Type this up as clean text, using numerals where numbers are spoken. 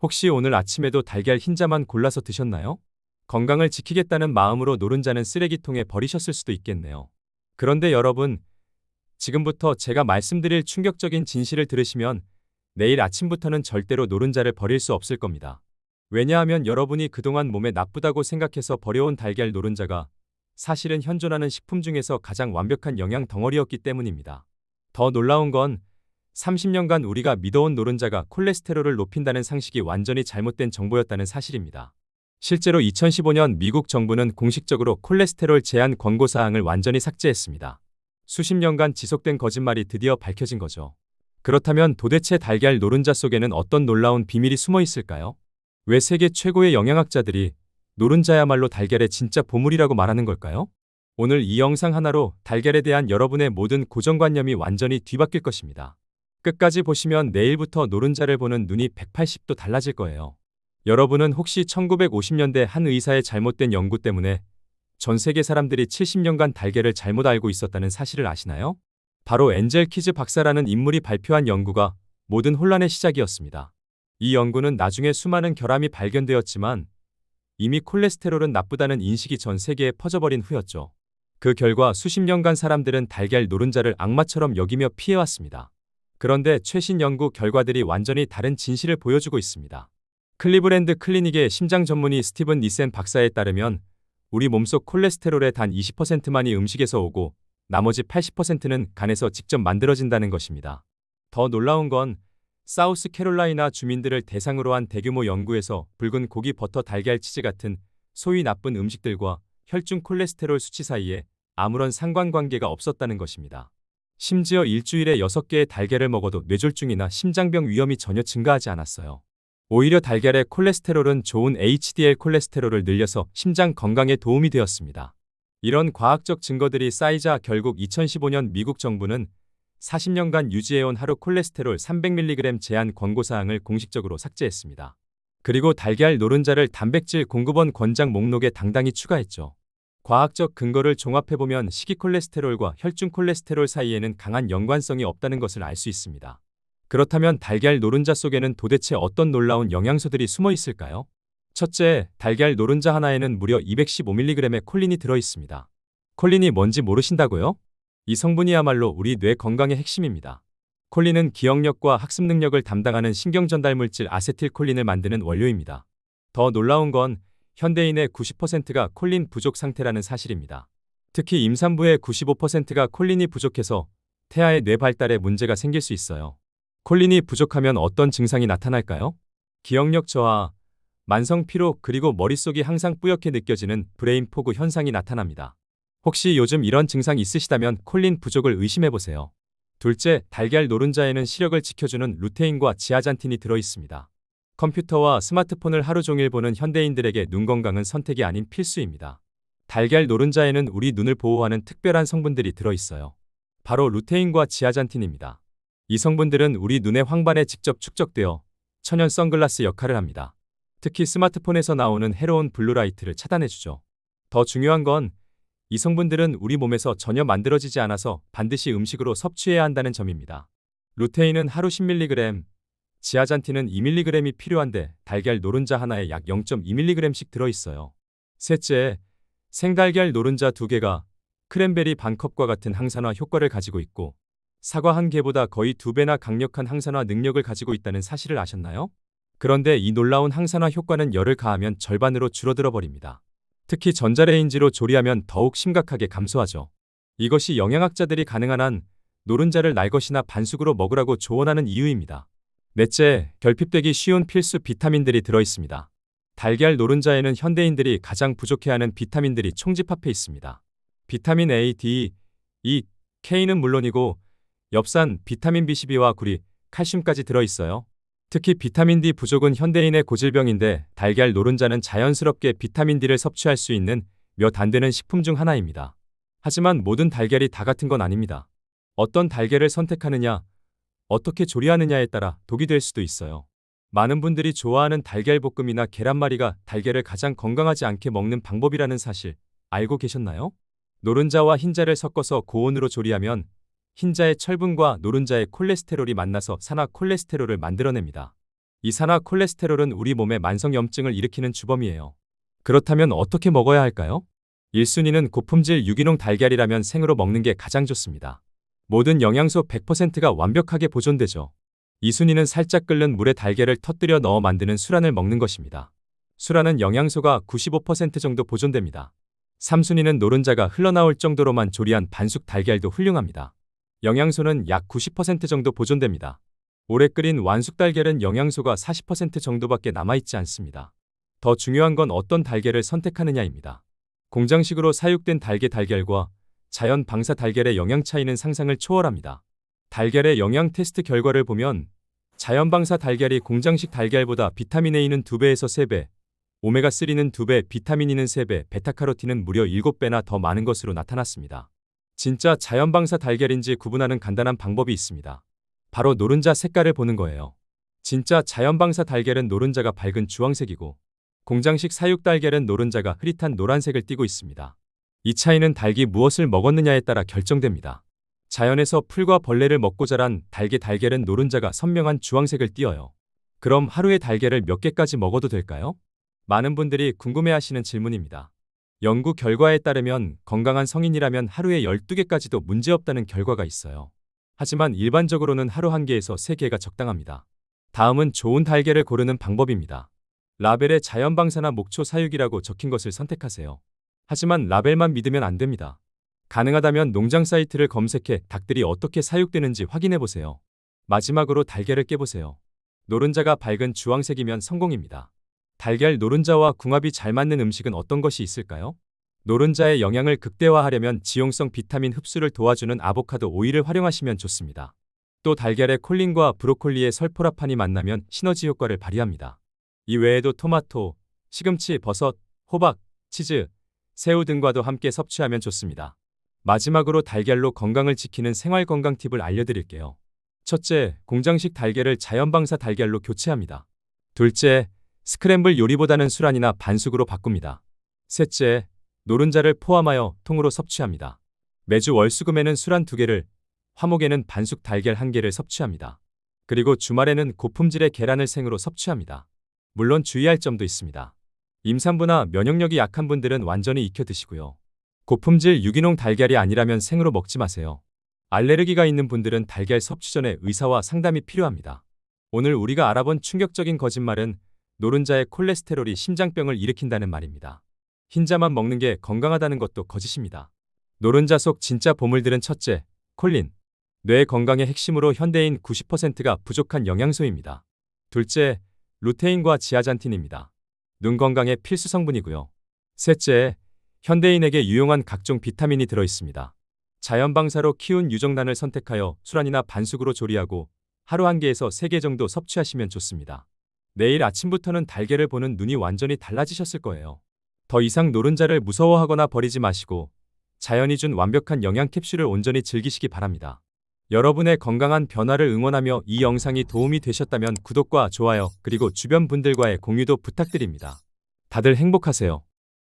혹시 오늘 아침에도 달걀 흰자만 골라서 드셨나요? 건강을 지키겠다는 마음으로 노른자는 쓰레기통에 버리셨을 수도 있겠네요. 그런데 여러분, 지금부터 제가 말씀드릴 충격적인 진실을 들으시면 내일 아침부터는 절대로 노른자를 버릴 수 없을 겁니다. 왜냐하면 여러분이 그동안 몸에 나쁘다고 생각해서 버려온 달걀 노른자가 사실은 현존하는 식품 중에서 가장 완벽한 영양 덩어리였기 때문입니다. 더 놀라운 건 30년간 우리가 믿어온 노른자가 콜레스테롤을 높인다는 상식이 완전히 잘못된 정보였다는 사실입니다. 실제로 2015년 미국 정부는 공식적으로 콜레스테롤 제한 권고사항을 완전히 삭제했습니다. 수십 년간 지속된 거짓말이 드디어 밝혀진 거죠. 그렇다면 도대체 달걀 노른자 속에는 어떤 놀라운 비밀이 숨어 있을까요? 왜 세계 최고의 영양학자들이 노른자야말로 달걀의 진짜 보물이라고 말하는 걸까요? 오늘 이 영상 하나로 달걀에 대한 여러분의 모든 고정관념이 완전히 뒤바뀔 것입니다. 끝까지 보시면 내일부터 노른자를 보는 눈이 180도 달라질 거예요. 여러분은 혹시 1950년대 한 의사의 잘못된 연구 때문에 전 세계 사람들이 70년간 달걀을 잘못 알고 있었다는 사실을 아시나요? 바로 엔젤 키즈 박사라는 인물이 발표한 연구가 모든 혼란의 시작이었습니다. 이 연구는 나중에 수많은 결함이 발견되었지만 이미 콜레스테롤은 나쁘다는 인식이 전 세계에 퍼져버린 후였죠. 그 결과 수십 년간 사람들은 달걀 노른자를 악마처럼 여기며 피해왔습니다. 그런데 최신 연구 결과들이 완전히 다른 진실을 보여주고 있습니다. 클리브랜드 클리닉의 심장 전문의 스티븐 니센 박사에 따르면 우리 몸속 콜레스테롤의 단 20%만이 음식에서 오고 나머지 80%는 간에서 직접 만들어진다는 것입니다. 더 놀라운 건 사우스캐롤라이나 주민들을 대상으로 한 대규모 연구에서 붉은 고기, 버터, 달걀, 치즈 같은 소위 나쁜 음식들과 혈중 콜레스테롤 수치 사이에 아무런 상관관계가 없었다는 것입니다. 심지어 일주일에 6개의 달걀을 먹어도 뇌졸중이나 심장병 위험이 전혀 증가하지 않았어요. 오히려 달걀의 콜레스테롤은 좋은 HDL 콜레스테롤을 늘려서 심장 건강에 도움이 되었습니다. 이런 과학적 증거들이 쌓이자 결국 2015년 미국 정부는 40년간 유지해온 하루 콜레스테롤 300mg 제한 권고사항을 공식적으로 삭제했습니다. 그리고 달걀 노른자를 단백질 공급원 권장 목록에 당당히 추가했죠. 과학적 근거를 종합해보면 식이 콜레스테롤과 혈중 콜레스테롤 사이에는 강한 연관성이 없다는 것을 알 수 있습니다. 그렇다면 달걀 노른자 속에는 도대체 어떤 놀라운 영양소들이 숨어 있을까요? 첫째, 달걀 노른자 하나에는 무려 215mg의 콜린이 들어있습니다. 콜린이 뭔지 모르신다고요? 이 성분이야말로 우리 뇌 건강의 핵심입니다. 콜린은 기억력과 학습 능력을 담당하는 신경전달물질 아세틸콜린을 만드는 원료입니다. 더 놀라운 건 현대인의 90%가 콜린 부족 상태라는 사실입니다. 특히 임산부의 95%가 콜린이 부족해서 태아의 뇌 발달에 문제가 생길 수 있어요. 콜린이 부족하면 어떤 증상이 나타날까요? 기억력 저하, 만성 피로, 그리고 머릿속이 항상 뿌옇게 느껴지는 브레인 포그 현상이 나타납니다. 혹시 요즘 이런 증상 있으시다면 콜린 부족을 의심해보세요. 둘째, 달걀 노른자에는 시력을 지켜주는 루테인과 지아잔틴이 들어있습니다. 컴퓨터와 스마트폰을 하루 종일 보는 현대인들에게 눈 건강은 선택이 아닌 필수입니다. 달걀 노른자에는 우리 눈을 보호하는 특별한 성분들이 들어있어요. 바로 루테인과 지아잔틴입니다. 이 성분들은 우리 눈의 황반에 직접 축적되어 천연 선글라스 역할을 합니다. 특히 스마트폰에서 나오는 해로운 블루라이트를 차단해주죠. 더 중요한 건 이 성분들은 우리 몸에서 전혀 만들어지지 않아서 반드시 음식으로 섭취해야 한다는 점입니다. 루테인은 하루 10mg, 지아잔틴은 2mg이 필요한데 달걀 노른자 하나에 약 0.2mg씩 들어있어요. 셋째, 생달걀 노른자 2개가 크랜베리 반컵과 같은 항산화 효과를 가지고 있고 사과 1개보다 거의 2배나 강력한 항산화 능력을 가지고 있다는 사실을 아셨나요? 그런데 이 놀라운 항산화 효과는 열을 가하면 절반으로 줄어들어 버립니다. 특히 전자레인지로 조리하면 더욱 심각하게 감소하죠. 이것이 영양학자들이 가능한 한 노른자를 날것이나 반숙으로 먹으라고 조언하는 이유입니다. 넷째, 결핍되기 쉬운 필수 비타민들이 들어있습니다. 달걀 노른자에는 현대인들이 가장 부족해하는 비타민들이 총집합해 있습니다. 비타민 A, D, E, K는 물론이고 엽산, 비타민 B12와 구리, 칼슘까지 들어있어요. 특히 비타민 D 부족은 현대인의 고질병인데 달걀 노른자는 자연스럽게 비타민 D를 섭취할 수 있는 몇 안 되는 식품 중 하나입니다. 하지만 모든 달걀이 다 같은 건 아닙니다. 어떤 달걀을 선택하느냐, 어떻게 조리하느냐에 따라 독이 될 수도 있어요. 많은 분들이 좋아하는 달걀 볶음이나 계란말이가 달걀을 가장 건강하지 않게 먹는 방법이라는 사실 알고 계셨나요? 노른자와 흰자를 섞어서 고온으로 조리하면 흰자의 철분과 노른자의 콜레스테롤이 만나서 산화 콜레스테롤을 만들어냅니다. 이산화 콜레스테롤은 우리 몸에 만성염증을 일으키는 주범이에요. 그렇다면 어떻게 먹어야 할까요? 1순위는 고품질 유기농 달걀이라면 생으로 먹는 게 가장 좋습니다. 모든 영양소 100%가 완벽하게 보존되죠. 2순위는 살짝 끓는 물에 달걀을 터뜨려 넣어 만드는 수란을 먹는 것입니다. 수란은 영양소가 95% 정도 보존됩니다. 3순위는 노른자가 흘러나올 정도로만 조리한 반숙 달걀도 훌륭합니다. 영양소는 약 90% 정도 보존됩니다. 오래 끓인 완숙 달걀은 영양소가 40% 정도밖에 남아있지 않습니다. 더 중요한 건 어떤 달걀을 선택하느냐입니다. 공장식으로 사육된 달걀과 자연 방사 달걀의 영양 차이는 상상을 초월합니다. 달걀의 영양 테스트 결과를 보면 자연 방사 달걀이 공장식 달걀보다 비타민 A는 2배에서 3배, 오메가3는 2배, 비타민 E는 3배, 베타카로틴은 무려 7배나 더 많은 것으로 나타났습니다. 진짜 자연 방사 달걀인지 구분하는 간단한 방법이 있습니다. 바로 노른자 색깔을 보는 거예요. 진짜 자연 방사 달걀은 노른자가 밝은 주황색이고 공장식 사육 달걀은 노른자가 흐릿한 노란색을 띠고 있습니다. 이 차이는 닭이 무엇을 먹었느냐에 따라 결정됩니다. 자연에서 풀과 벌레를 먹고 자란 달걀은 노른자가 선명한 주황색을 띠어요. 그럼 하루에 달걀을 몇 개까지 먹어도 될까요? 많은 분들이 궁금해하시는 질문입니다. 연구 결과에 따르면 건강한 성인이라면 하루에 12개까지도 문제없다는 결과가 있어요. 하지만 일반적으로는 하루 1개에서 3개가 적당합니다. 다음은 좋은 달걀을 고르는 방법입니다. 라벨에 자연 방사나 목초 사육이라고 적힌 것을 선택하세요. 하지만 라벨만 믿으면 안 됩니다. 가능하다면 농장 사이트를 검색해 닭들이 어떻게 사육되는지 확인해 보세요. 마지막으로 달걀을 깨보세요. 노른자가 밝은 주황색이면 성공입니다. 달걀 노른자와 궁합이 잘 맞는 음식은 어떤 것이 있을까요? 노른자의 영양을 극대화하려면 지용성 비타민 흡수를 도와주는 아보카도 오일을 활용하시면 좋습니다. 또 달걀의 콜린과 브로콜리의 설포라판이 만나면 시너지 효과를 발휘합니다. 이 외에도 토마토, 시금치, 버섯, 호박, 치즈, 새우 등과도 함께 섭취하면 좋습니다. 마지막으로 달걀로 건강을 지키는 생활 건강 팁을 알려드릴게요. 첫째, 공장식 달걀을 자연 방사 달걀로 교체합니다. 둘째, 스크램블 요리보다는 수란이나 반숙으로 바꿉니다. 셋째, 노른자를 포함하여 통으로 섭취합니다. 매주 월수금에는 수란 2개를, 화목에는 반숙 달걀 1개를 섭취합니다. 그리고 주말에는 고품질의 계란을 생으로 섭취합니다. 물론 주의할 점도 있습니다. 임산부나 면역력이 약한 분들은 완전히 익혀 드시고요. 고품질 유기농 달걀이 아니라면 생으로 먹지 마세요. 알레르기가 있는 분들은 달걀 섭취 전에 의사와 상담이 필요합니다. 오늘 우리가 알아본 충격적인 거짓말은 노른자의 콜레스테롤이 심장병을 일으킨다는 말입니다. 흰자만 먹는 게 건강하다는 것도 거짓입니다. 노른자 속 진짜 보물들은 첫째, 콜린. 뇌 건강의 핵심으로 현대인 90%가 부족한 영양소입니다. 둘째, 루테인과 지아잔틴입니다. 눈 건강에 필수 성분이고요. 셋째, 현대인에게 유용한 각종 비타민이 들어있습니다. 자연 방사로 키운 유정란을 선택하여 수란이나 반숙으로 조리하고 하루 1개에서 3개 정도 섭취하시면 좋습니다. 내일 아침부터는 달걀을 보는 눈이 완전히 달라지셨을 거예요. 더 이상 노른자를 무서워하거나 버리지 마시고 자연이 준 완벽한 영양 캡슐을 온전히 즐기시기 바랍니다. 여러분의 건강한 변화를 응원하며 이 영상이 도움이 되셨다면 구독과 좋아요 그리고 주변 분들과의 공유도 부탁드립니다. 다들 행복하세요.